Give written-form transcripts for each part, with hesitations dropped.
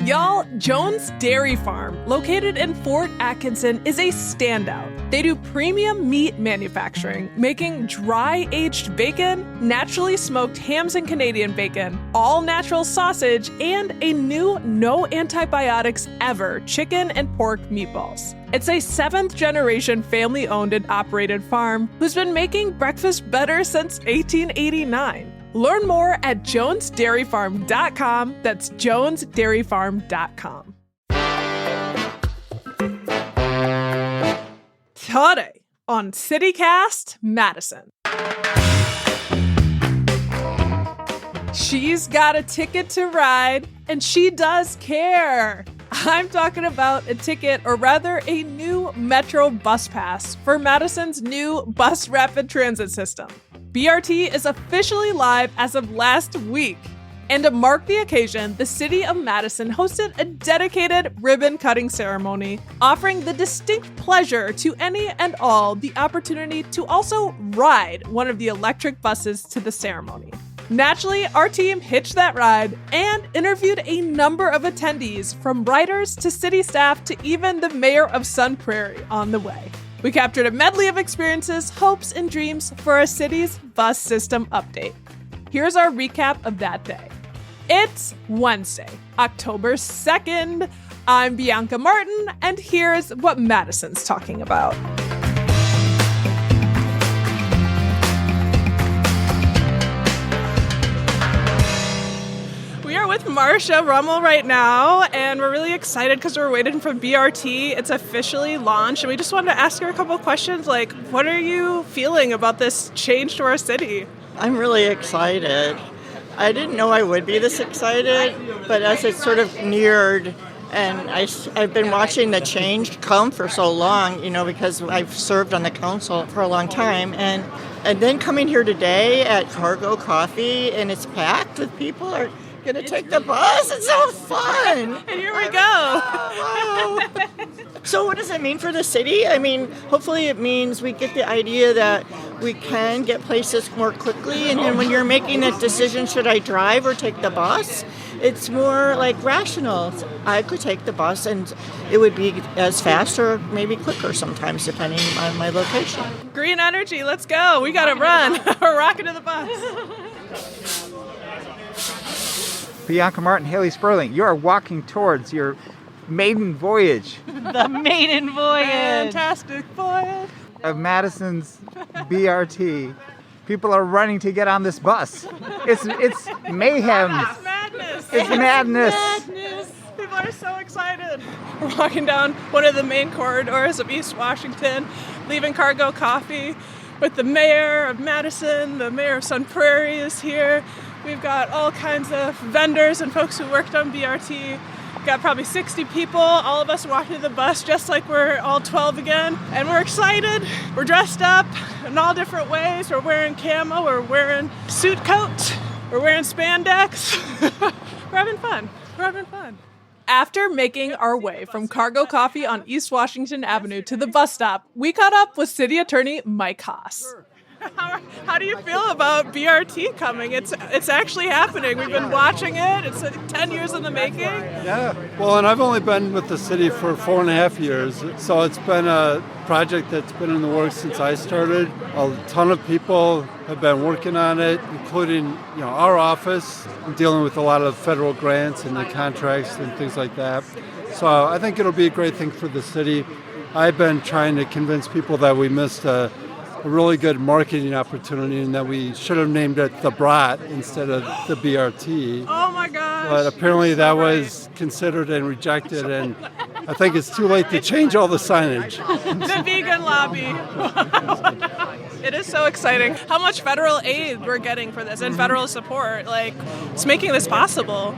Y'all, Jones Dairy Farm, located in Fort Atkinson, is a standout. They do premium meat manufacturing, making dry-aged bacon, naturally smoked hams and Canadian bacon, all-natural sausage, and a new no antibiotics ever chicken and pork meatballs. It's a 7th-generation family-owned and operated farm who's been making breakfast better since 1889. Learn more at jonesdairyfarm.com. That's jonesdairyfarm.com. Today on City Cast Madison. She's got a ticket to ride, and she does care. I'm talking about a ticket, or rather a new Metro bus pass for Madison's new bus rapid transit system. BRT is officially live as of last week. And to mark the occasion, the city of Madison hosted a dedicated ribbon-cutting ceremony, offering the distinct pleasure to any and all the opportunity to also ride one of the electric buses to the ceremony. Naturally, our team hitched that ride and interviewed a number of attendees, from riders to city staff to even the mayor of Sun Prairie on the way. We captured a medley of experiences, hopes, and dreams for our city's bus system update. Here's our recap of that day. It's Wednesday, October 2nd. I'm Bianca Martin, and here's what Madison's talking about. With Marcia Rummel right now, and we're really excited because we're waiting for BRT. It's officially launched, and we just wanted to ask her a couple of questions, like, what are you feeling about this change to our city? I'm really excited. I didn't know I would be this excited, but as it sort of neared, and I've been watching the change come for so long, because I've served on the council for a long time, and then coming here today at Cargo Coffee, and it's packed with people are going to take the bus. It's so fun. And here we go. So what does it mean for the city? I mean, hopefully it means we get the idea that we can get places more quickly. And then when you're making that decision, should I drive or take the bus? It's more like rational. I could take the bus and it would be as fast or maybe quicker sometimes, depending on my location. Green energy, let's go. We got to run. We're rocking to the bus. Bianca Martin, Haley Sperling, you are walking towards your maiden voyage. The maiden voyage. Fantastic voyage. Of Madison's BRT. People are running to get on this bus. It's mayhem. It's madness. It's madness. People are so excited. We're walking down one of the main corridors of East Washington, leaving Cargo Coffee with the mayor of Madison. The mayor of Sun Prairie is here. We've got all kinds of vendors and folks who worked on BRT. We've got probably 60 people, all of us walking to the bus just like we're all 12 again. And we're excited. We're dressed up in all different ways. We're wearing camo, we're wearing suit coats, we're wearing spandex. We're having fun. We're having fun. After making our way from Cargo Coffee on East Washington Avenue to the bus stop, we caught up with City Attorney Mike Haas. How do you feel about BRT coming? It's actually happening. We've been watching it. It's 10 years in the making. Yeah. Well, and I've only been with the city for 4.5 years. So it's been a project that's been in the works since I started. A ton of people have been working on it, including our office, dealing with a lot of federal grants and the contracts and things like that. So I think it'll be a great thing for the city. I've been trying to convince people that we missed a really good marketing opportunity and that we should have named it the Brat instead of the BRT. Oh my gosh. But apparently that was considered and rejected, and I think it's too late to change all the signage. The vegan lobby. It is so exciting. How much federal aid we're getting for this and federal support. It's making this possible.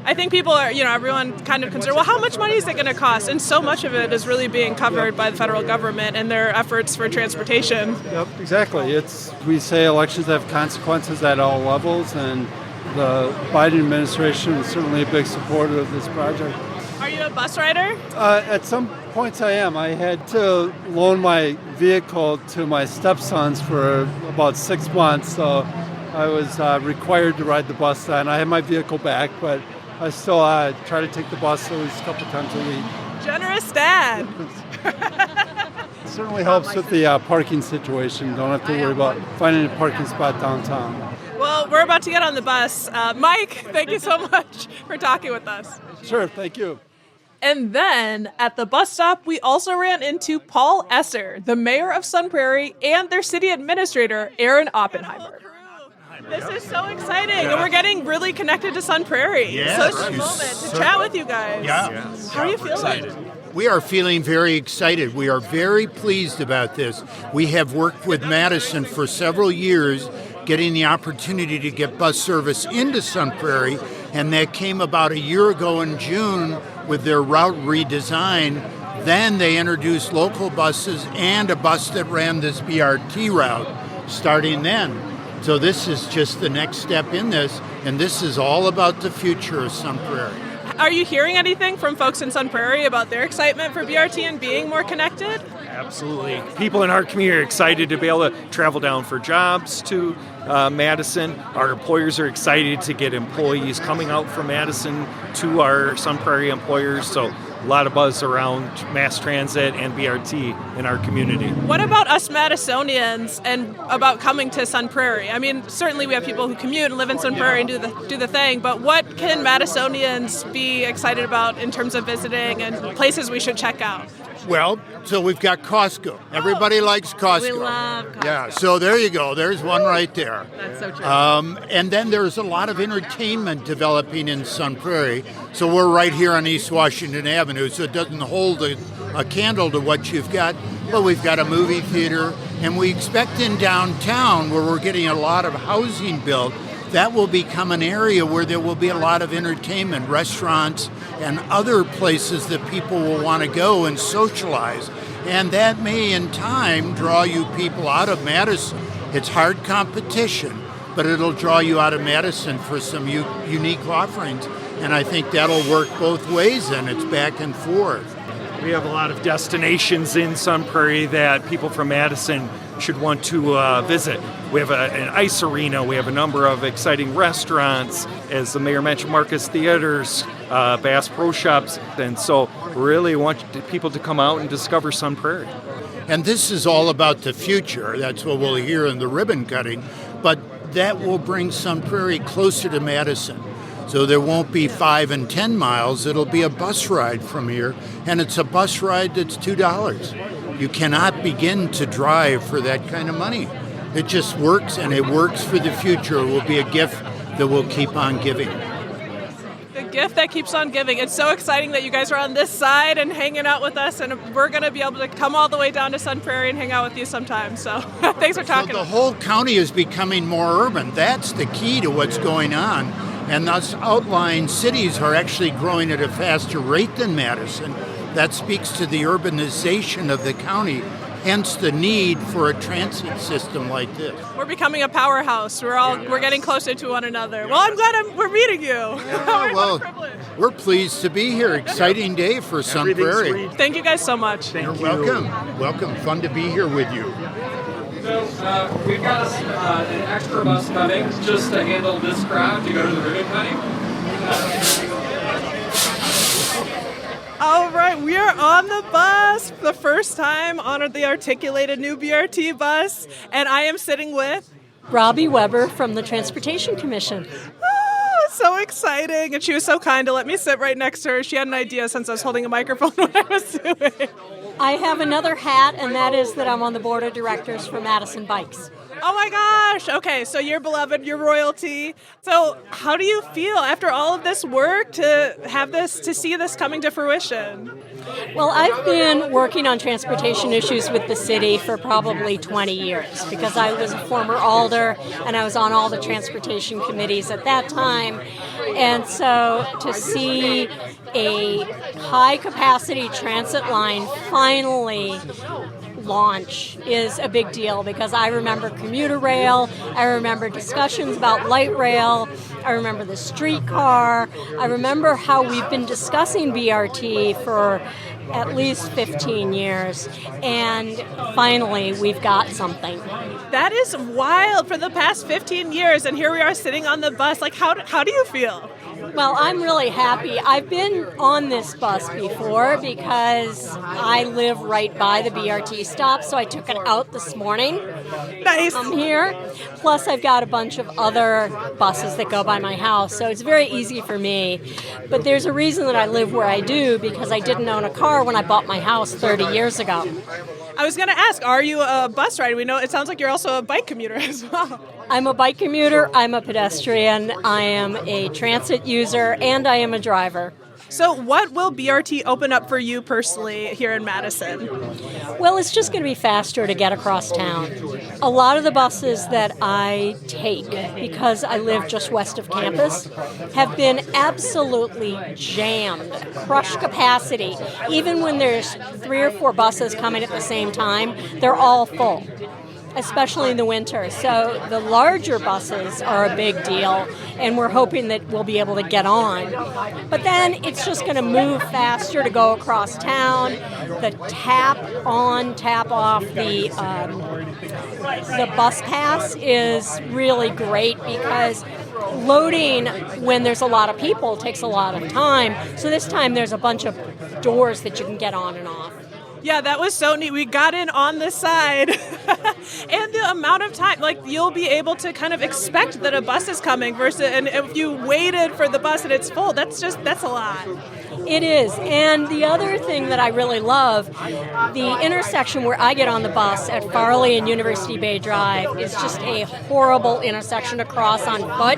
I think people are, everyone kind of concerned, well, how much money is it going to cost? And so much of it is really being covered by the federal government and their efforts for transportation. Yep, exactly. We say elections have consequences at all levels, and the Biden administration is certainly a big supporter of this project. Are you a bus rider? At some points I am. I had to loan my vehicle to my stepsons for about 6 months, so I was required to ride the bus then. I had my vehicle back, but I still try to take the bus at least a couple times a week. Generous dad. It certainly helps with the parking situation. Don't have to worry about finding a parking spot downtown. Well, we're about to get on the bus. Mike, thank you so much for talking with us. Sure, thank you. And then at the bus stop, we also ran into Paul Esser, the mayor of Sun Prairie, and their city administrator, Aaron Oppenheimer. This is so exciting, and we're getting really connected to Sun Prairie. Yes, Such a moment to chat with you guys. How are you feeling? Excited. We are feeling very excited. We are very pleased about this. We have worked with Madison for several years, getting the opportunity to get bus service into Sun Prairie, and that came about a year ago in June with their route redesign. Then they introduced local buses and a bus that ran this BRT route starting then. So this is just the next step in this, and this is all about the future of Sun Prairie. Are you hearing anything from folks in Sun Prairie about their excitement for BRT and being more connected? Absolutely. People in our community are excited to be able to travel down for jobs to Madison. Our employers are excited to get employees coming out from Madison to our Sun Prairie employers. So a lot of buzz around mass transit and BRT in our community. What about us Madisonians and about coming to Sun Prairie? I mean, certainly we have people who commute and live in Sun Prairie and do the thing, but what can Madisonians be excited about in terms of visiting and places we should check out? Well, so we've got Costco. Everybody likes Costco. We love Costco. Yeah, so there you go. There's one right there. That's so true. And then there's a lot of entertainment developing in Sun Prairie. So we're right here on East Washington Avenue, so it doesn't hold a candle to what you've got. But we've got a movie theater, and we expect in downtown, where we're getting a lot of housing built, that will become an area where there will be a lot of entertainment, restaurants, and other places that people will want to go and socialize. And that may, in time, draw you people out of Madison. It's hard competition, but it'll draw you out of Madison for some unique offerings. And I think that'll work both ways, and it's back and forth. We have a lot of destinations in Sun Prairie that people from Madison should want to visit. We have an ice arena. We have a number of exciting restaurants, as the mayor mentioned, Marcus Theaters, Bass Pro Shops. And so we really want people to come out and discover Sun Prairie. And this is all about the future. That's what we'll hear in the ribbon cutting. But that will bring Sun Prairie closer to Madison. So there won't be 5 and 10 miles. It'll be a bus ride from here. And it's a bus ride that's $2. You cannot begin to drive for that kind of money. It just works, and it works for the future. It will be a gift that will keep on giving. The gift that keeps on giving. It's so exciting that you guys are on this side and hanging out with us, and we're going to be able to come all the way down to Sun Prairie and hang out with you sometime. So thanks for talking. So the whole county is becoming more urban. That's the key to what's going on. And thus outlying cities are actually growing at a faster rate than Madison. That speaks to the urbanization of the county, hence the need for a transit system like this. We're becoming a powerhouse. We're getting closer to one another. Well, I'm glad we're meeting you. Yeah, well, we're pleased to be here. Exciting day for Sun Prairie. Thank you guys so much. You're welcome. Welcome. Fun to be here with you. So we've got an extra bus coming just to handle this crowd to go to the ribbon cutting. All right, we are on the bus. The first time on the articulated new BRT bus, and I am sitting with Robbie Weber from the Transportation Commission. Oh, so exciting. And she was so kind to let me sit right next to her. She had an idea since I was holding a microphone when I was doing. I have another hat, and that is that I'm on the board of directors for Madison Bikes. Oh my gosh. Okay, so you're beloved, you're royalty. So how do you feel after all of this work to see this coming to fruition? Well, I've been working on transportation issues with the city for probably 20 years because I was a former alder and I was on all the transportation committees at that time. And so to see a high-capacity transit line finally launch is a big deal because I remember commuter rail, I remember discussions about light rail, I remember the streetcar, I remember how we've been discussing BRT for at least 15 years, and finally we've got something. That is wild. For the past 15 years, and here we are sitting on the bus. Like, how do you feel? Well, I'm really happy. I've been on this bus before because I live right by the BRT stop, so I took it out this morning. Nice. I'm here. Plus, I've got a bunch of other buses that go by my house, so it's very easy for me. But there's a reason that I live where I do, because I didn't own a car when I bought my house 30 years ago. I was going to ask, are you a bus rider? We know it sounds like you're also a bike commuter as well. I'm a bike commuter, I'm a pedestrian, I am a transit user, and I am a driver. So what will BRT open up for you personally here in Madison? Well, it's just going to be faster to get across town. A lot of the buses that I take, because I live just west of campus, have been absolutely jammed, crush capacity. Even when there's 3 or 4 buses coming at the same time, they're all full, especially in the winter. So the larger buses are a big deal, and we're hoping that we'll be able to get on. But then it's just going to move faster to go across town. The tap on, tap off, the bus pass is really great because loading when there's a lot of people takes a lot of time. So this time there's a bunch of doors that you can get on and off. Yeah, that was so neat. We got in on the side. And the amount of time, like, you'll be able to kind of expect that a bus is coming versus, and if you waited for the bus and it's full, that's a lot. It is. And the other thing that I really love, the intersection where I get on the bus at Farley and University Bay Drive is just a horrible intersection to cross on foot.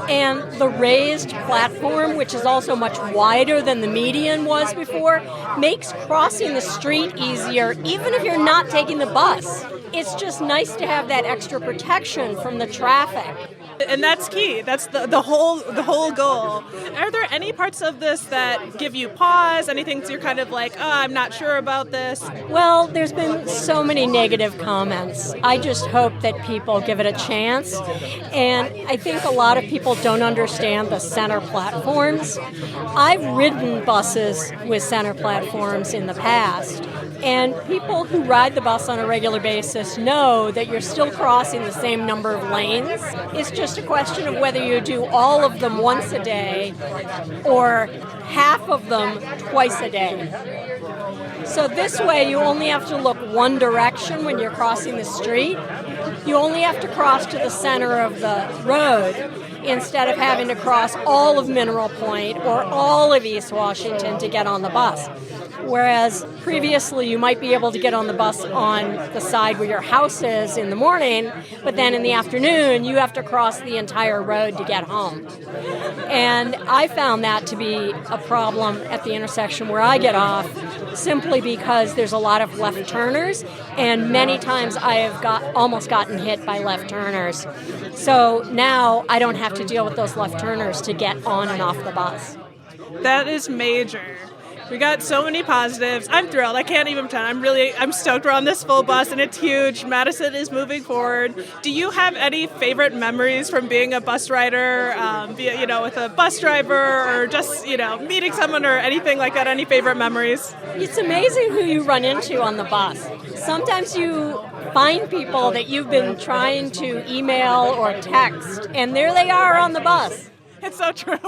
And the raised platform, which is also much wider than the median was before, makes crossing the street easier, even if you're not taking the bus. It's just nice to have that extra protection from the traffic. And that's key. That's the whole goal. Are there any parts of this that give you pause? Anything that you're kind of like, oh, I'm not sure about this? Well, there's been so many negative comments. I just hope that people give it a chance. And I think a lot of people don't understand the center platforms. I've ridden buses with center platforms in the past. And people who ride the bus on a regular basis know that you're still crossing the same number of lanes. It's just a question of whether you do all of them once a day or half of them twice a day. So this way you only have to look one direction when you're crossing the street. You only have to cross to the center of the road instead of having to cross all of Mineral Point or all of East Washington to get on the bus. Whereas previously you might be able to get on the bus on the side where your house is in the morning, but then in the afternoon you have to cross the entire road to get home. And I found that to be a problem at the intersection where I get off, simply because there's a lot of left turners, and many times I have almost gotten hit by left turners. So now I don't have to deal with those left turners to get on and off the bus. That is major. We got so many positives. I'm thrilled. I can't even pretend. I'm stoked we're on this full bus, and it's huge. Madison is moving forward. Do you have any favorite memories from being a bus rider, with a bus driver, or just, meeting someone or anything like that? Any favorite memories? It's amazing who you run into on the bus. Sometimes you find people that you've been trying to email or text, and there they are on the bus. It's so true.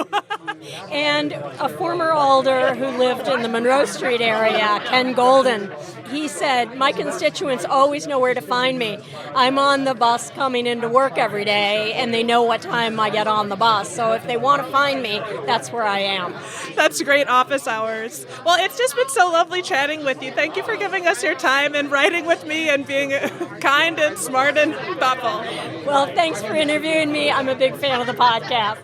And a former alder who lived in the Monroe Street area, Ken Golden, he said, my constituents always know where to find me. I'm on the bus coming into work every day, and they know what time I get on the bus. So if they want to find me, that's where I am. That's great office hours. Well, it's just been so lovely chatting with you. Thank you for giving us your time and riding with me and being kind and smart and thoughtful. Well, thanks for interviewing me. I'm a big fan of the podcast.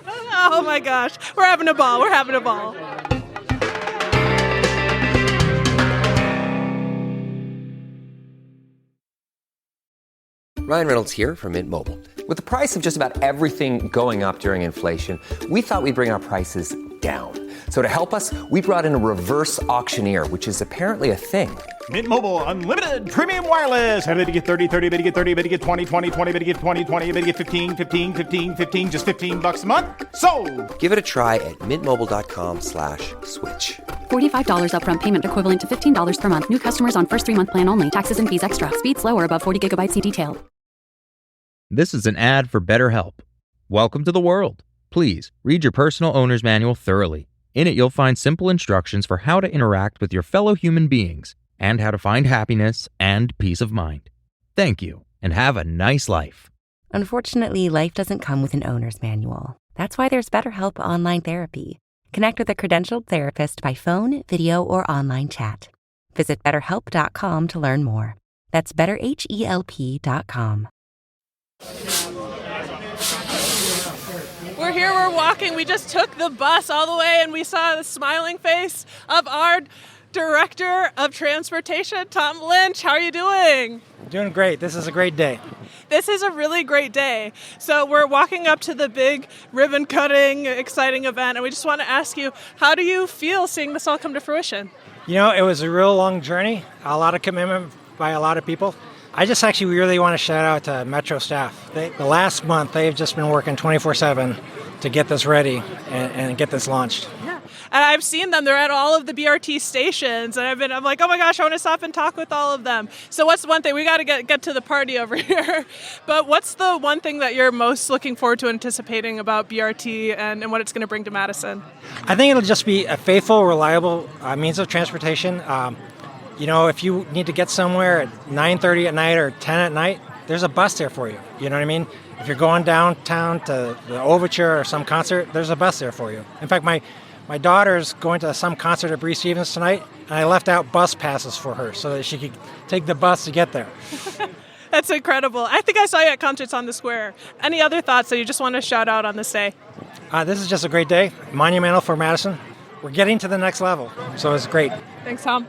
Oh my gosh. We're having a ball. We're having a ball. Ryan Reynolds here from Mint Mobile. With the price of just about everything going up during inflation, we thought we'd bring our prices down. So to help us, we brought in a reverse auctioneer, which is apparently a thing. Mint Mobile Unlimited Premium Wireless. How to get 30, 30, bit to get 30, bit to get 20, 20, 20, bit to get 20, 20, bit to get 15, 15, 15, 15, just $15 a month? Sold! Give it a try at mintmobile.com/switch. $45 upfront payment equivalent to $15 per month. New customers on first 3-month plan only. Taxes and fees extra. Speed slower above 40 gigabytes. See detail. This is an ad for BetterHelp. Welcome to the world. Please read your personal owner's manual thoroughly. In it, you'll find simple instructions for how to interact with your fellow human beings and how to find happiness and peace of mind. Thank you, and have a nice life. Unfortunately, life doesn't come with an owner's manual. That's why there's BetterHelp Online Therapy. Connect with a credentialed therapist by phone, video, or online chat. Visit BetterHelp.com to learn more. That's BetterHelp.com. We're here, we're walking. We just took the bus all the way and we saw the smiling face of our Director of Transportation, Tom Lynch. How are you doing? Doing great. This is a great day. This is a really great day. So we're walking up to the big ribbon cutting, exciting event, and we just want to ask you, how do you feel seeing this all come to fruition? You know, it was a real long journey, a lot of commitment by a lot of people. I just actually really want to shout out to Metro staff. The last month, they've just been working 24/7 to get this ready and get this launched. Yeah. And I've seen them. They're at all of the BRT stations, and I'm like, oh my gosh, I want to stop and talk with all of them. So what's the one thing? We got to get to the party over here. But what's the one thing that you're most looking forward to anticipating about BRT and what it's going to bring to Madison? I think it'll just be a faithful, reliable means of transportation. You know, if you need to get somewhere at 9:30 at night or 10 at night, there's a bus there for you. You know what I mean? If you're going downtown to the Overture or some concert, there's a bus there for you. In fact, my daughter's going to some concert at Bree Stevens tonight, and I left out bus passes for her so that she could take the bus to get there. That's incredible. I think I saw you at concerts on the square. Any other thoughts that you just want to shout out on this day? This is just a great day, monumental for Madison. We're getting to the next level, so it's great. Thanks, Tom.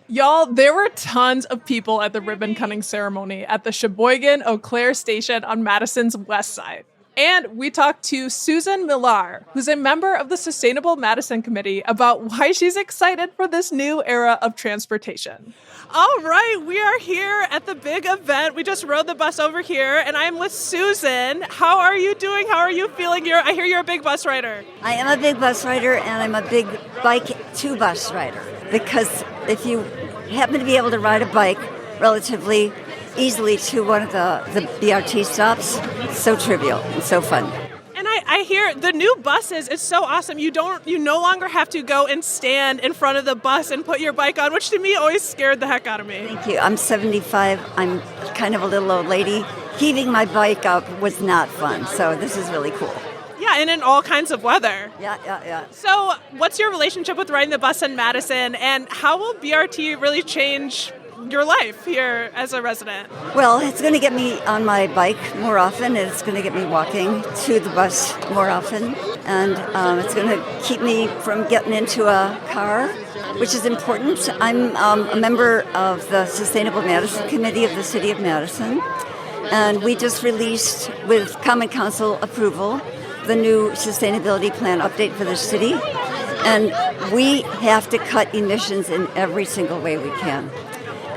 Y'all, there were tons of people at the ribbon cutting ceremony at the Sheboygan Eau Claire station on Madison's west side. And we talked to Susan Millar, who's a member of the Sustainable Madison Committee, about why she's excited for this new era of transportation. All right, we are here at the big event. We just rode the bus over here, and I'm with Susan. How are you doing? How are you feeling? I hear you're a big bus rider. I am a big bus rider, and I'm a big bike-to-bus rider. Because if you happen to be able to ride a bike relatively easily to one of the BRT stops, it's so trivial and so fun. And I hear the new buses is so awesome. You no longer have to go and stand in front of the bus and put your bike on, which to me always scared the heck out of me. Thank you. I'm 75. I'm kind of a little old lady. Heaving my bike up was not fun, so this is really cool. Yeah, and in all kinds of weather. Yeah. So what's your relationship with riding the bus in Madison, and how will BRT really change your life here as a resident? Well, it's going to get me on my bike more often, and it's going to get me walking to the bus more often, and it's going to keep me from getting into a car, which is important. I'm a member of the Sustainable Madison Committee of the City of Madison, and we just released, with Common Council approval, the new sustainability plan update for the city, and we have to cut emissions in every single way we can.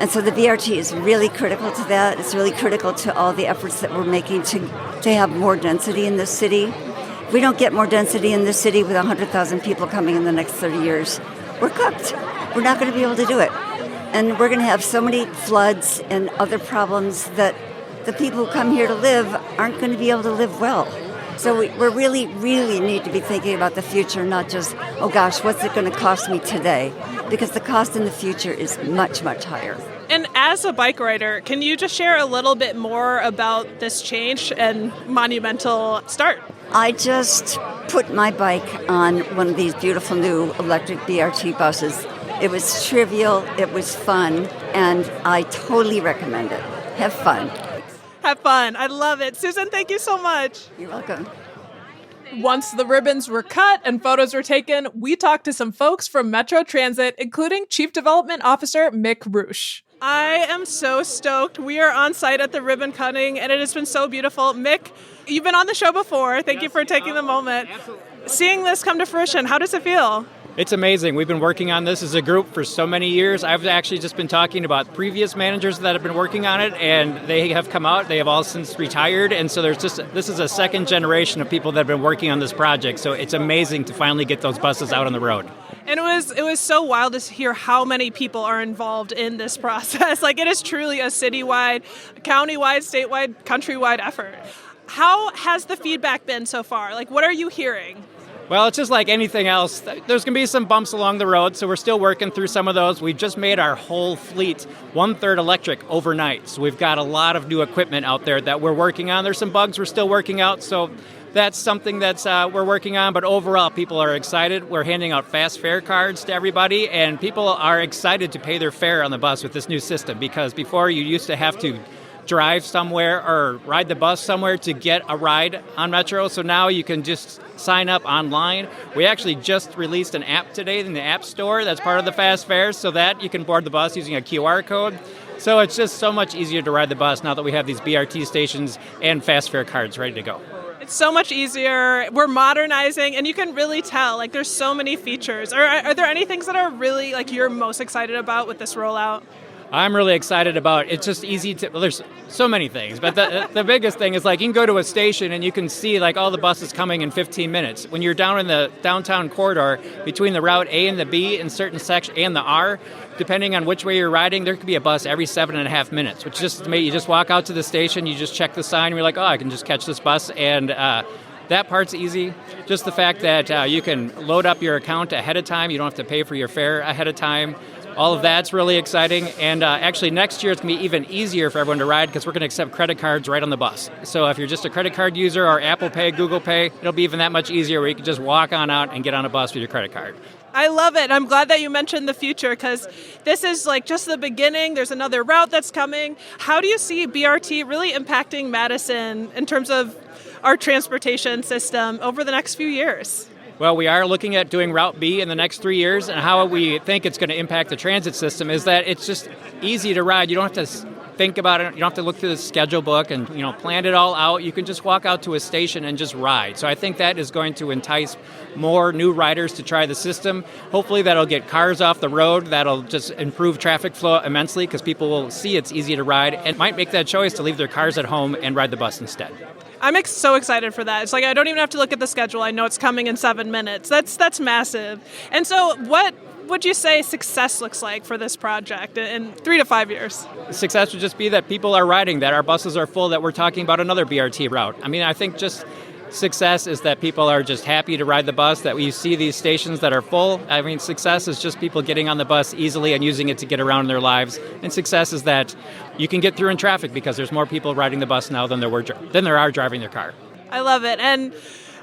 And so the BRT is really critical to that. It's really critical to all the efforts that we're making to have more density in this city. If we don't get more density in this city with 100,000 people coming in the next 30 years, we're cooked. We're not going to be able to do it. And we're going to have so many floods and other problems that the people who come here to live aren't going to be able to live well. So we really, really need to be thinking about the future, not just, oh gosh, what's it going to cost me today? Because the cost in the future is much, much higher. And as a bike rider, can you just share a little bit more about this change and monumental start? I just put my bike on one of these beautiful new electric BRT buses. It was trivial, it was fun, and I totally recommend it. Have fun. Have fun. I love it. Susan, thank you so much. You're welcome. Once the ribbons were cut and photos were taken, we talked to some folks from Metro Transit, including Chief Development Officer Mick Roosh. I am so stoked. We are on site at the ribbon cutting, and it has been so beautiful. Mick, you've been on the show before. Thank you for taking the moment. Absolutely. Seeing this come to fruition, how does it feel? It's amazing. We've been working on this as a group for so many years. I've actually just been talking about previous managers that have been working on it, and they have come out. They have all since retired, and so this is a second generation of people that have been working on this project. So it's amazing to finally get those buses out on the road. And it was so wild to hear how many people are involved in this process. Like, it is truly a citywide, countywide, statewide, countrywide effort. How has the feedback been so far? Like, what are you hearing? Well, it's just like anything else. There's going to be some bumps along the road, so we're still working through some of those. We've just made our whole fleet 1/3 electric overnight, so we've got a lot of new equipment out there that we're working on. There's some bugs we're still working out, so that's something that's we're working on. But overall, people are excited. We're handing out fast fare cards to everybody, and people are excited to pay their fare on the bus with this new system, because before you used to have to drive somewhere or ride the bus somewhere to get a ride on Metro. So now you can just sign up online. We actually just released an app today in the App Store that's part of the fast fares, so that you can board the bus using a QR code. So it's just so much easier to ride the bus now that we have these BRT stations and fast fare cards ready to go. It's so much easier. We're modernizing, and you can really tell, like, there's so many features. Are there any things that are really, like, you're most excited about with this rollout? I'm really excited about it's just easy to, well, there's so many things, but the biggest thing is, like, you can go to a station and you can see, like, all the buses coming in 15 minutes. When you're down in the downtown corridor between the Route A and the B in certain sections and the R, depending on which way you're riding, there could be a bus every 7.5 minutes, which just you just walk out to the station, you just check the sign, and you're like, oh, I can just catch this bus, and that part's easy. Just the fact that you can load up your account ahead of time, you don't have to pay for your fare ahead of time. All of that's really exciting, and actually next year it's going to be even easier for everyone to ride, because we're going to accept credit cards right on the bus. So if you're just a credit card user or Apple Pay, Google Pay, it'll be even that much easier where you can just walk on out and get on a bus with your credit card. I love it. I'm glad that you mentioned the future, because this is like just the beginning. There's another route that's coming. How do you see BRT really impacting Madison in terms of our transportation system over the next few years? Well, we are looking at doing Route B in the next 3 years, and how we think it's going to impact the transit system is that it's just easy to ride. You don't have to think about it. You don't have to look through the schedule book and plan it all out. You can just walk out to a station and just ride. So I think that is going to entice more new riders to try the system. Hopefully that'll get cars off the road. That'll just improve traffic flow immensely, because people will see it's easy to ride and might make that choice to leave their cars at home and ride the bus instead. I'm so excited for that. It's like I don't even have to look at the schedule. I know it's coming in 7 minutes. That's massive. And so what would you say success looks like for this project in 3 to 5 years? Success would just be that people are riding, that our buses are full, that we're talking about another BRT route. I mean, I think just success is that people are just happy to ride the bus, that we see these stations that are full. I mean, success is just people getting on the bus easily and using it to get around in their lives. And success is that you can get through in traffic because there's more people riding the bus now than there are driving their car. I love it. And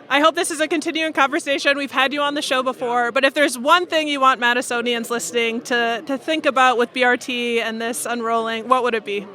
I hope this is a continuing conversation. We've had you on the show before, but if there's one thing you want Madisonians listening to think about with BRT and this unrolling, what would it be?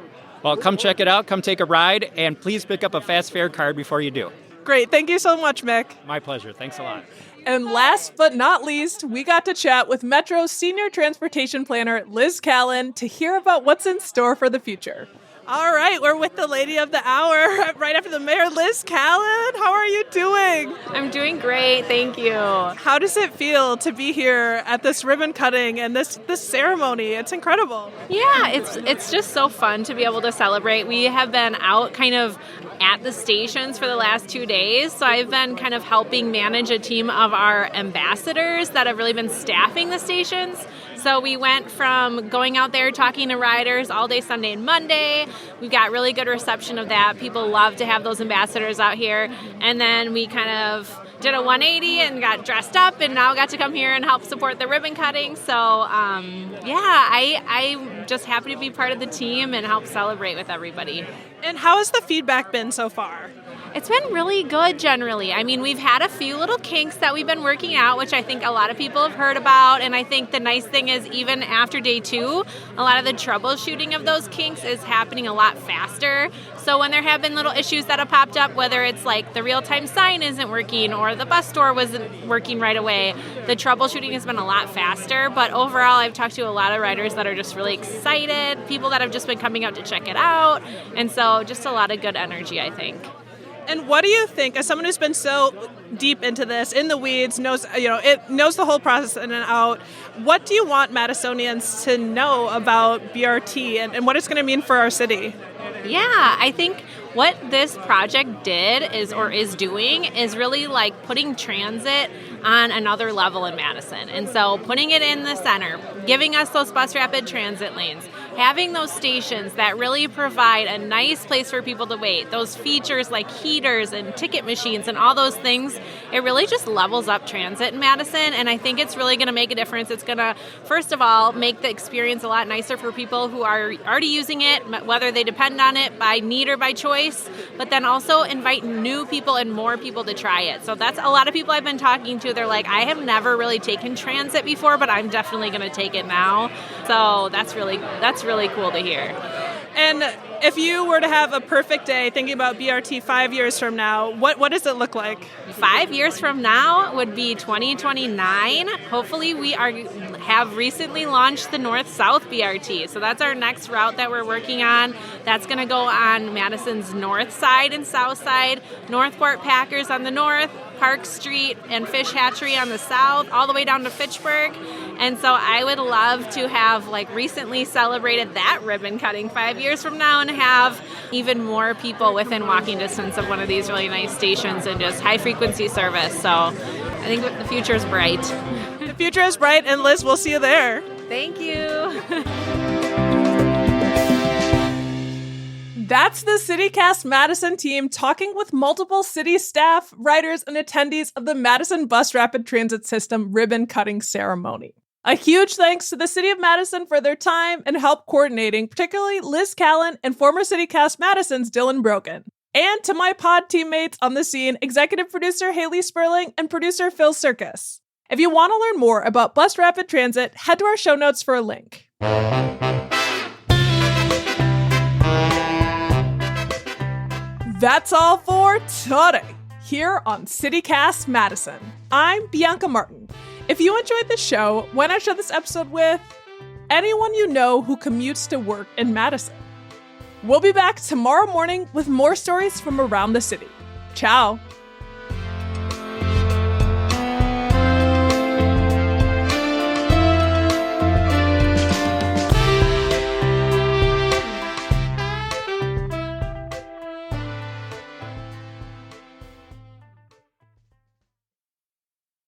Well, come check it out. Come take a ride, and please pick up a fast fare card before you do. Great. Thank you so much, Mick. My pleasure. Thanks a lot. And last but not least, we got to chat with Metro's Senior Transportation Planner, Liz Callan, to hear about what's in store for the future. All right, we're with the lady of the hour, right after the mayor, Liz Callan. How are you doing? I'm doing great, thank you. How does it feel to be here at this ribbon cutting and this ceremony? It's incredible. Yeah, it's just so fun to be able to celebrate. We have been out kind of at the stations for the last 2 days, so I've been kind of helping manage a team of our ambassadors that have really been staffing the stations. So we went from going out there talking to riders all day Sunday and Monday. We got really good reception of that. People love to have those ambassadors out here. And then we kind of did a 180 and got dressed up, and now got to come here and help support the ribbon cutting. So I'm just happy to be part of the team and help celebrate with everybody. And how has the feedback been so far? It's been really good generally. I mean, we've had a few little kinks that we've been working out, which I think a lot of people have heard about. And I think the nice thing is, even after day 2, a lot of the troubleshooting of those kinks is happening a lot faster. So when there have been little issues that have popped up, whether it's like the real-time sign isn't working or the bus door wasn't working right away, the troubleshooting has been a lot faster. But overall, I've talked to a lot of riders that are just really excited, people that have just been coming out to check it out. And so just a lot of good energy, I think. And what do you think, as someone who's been so deep into this, in the weeds, knows the whole process in and out, what do you want Madisonians to know about BRT and what it's going to mean for our city? Yeah, I think what this project is doing is really like putting transit on another level in Madison. And so putting it in the center, giving us those bus rapid transit lanes, having those stations that really provide a nice place for people to wait, those features like heaters and ticket machines and all those things, it really just levels up transit in Madison, and I think it's really going to make a difference. It's going to, first of all, make the experience a lot nicer for people who are already using it, whether they depend on it by need or by choice, but then also invite new people and more people to try it. So that's a lot of people I've been talking to. They're like, I have never really taken transit before, but I'm definitely going to take it now. So that's really cool to hear. And if you were to have a perfect day thinking about BRT 5 years from now, what does it look like? 5 years from now would be 2029. Hopefully we have recently launched the North-South BRT. So that's our next route that we're working on. That's going to go on Madison's north side and south side, Northport Packers on the north, Park Street and Fish Hatchery on the south, all the way down to Fitchburg. And so I would love to have recently celebrated that ribbon cutting 5 years from now and have even more people within walking distance of one of these really nice stations and just high frequency service. So I think the future is bright. The future is bright, and Liz, we'll see you there. Thank you. That's the City Cast Madison team talking with multiple city staff, riders, and attendees of the Madison Bus Rapid Transit System ribbon cutting ceremony. A huge thanks to the City of Madison for their time and help coordinating, particularly Liz Callan and former City Cast Madison's Dylan Brogan. And to my pod teammates on the scene, executive producer Haley Sperling and producer Phil Circus. If you want to learn more about Bus Rapid Transit, head to our show notes for a link. That's all for today, here on City Cast Madison. I'm Bianca Martin. If you enjoyed the show, why not share this episode with anyone you know who commutes to work in Madison? We'll be back tomorrow morning with more stories from around the city. Ciao.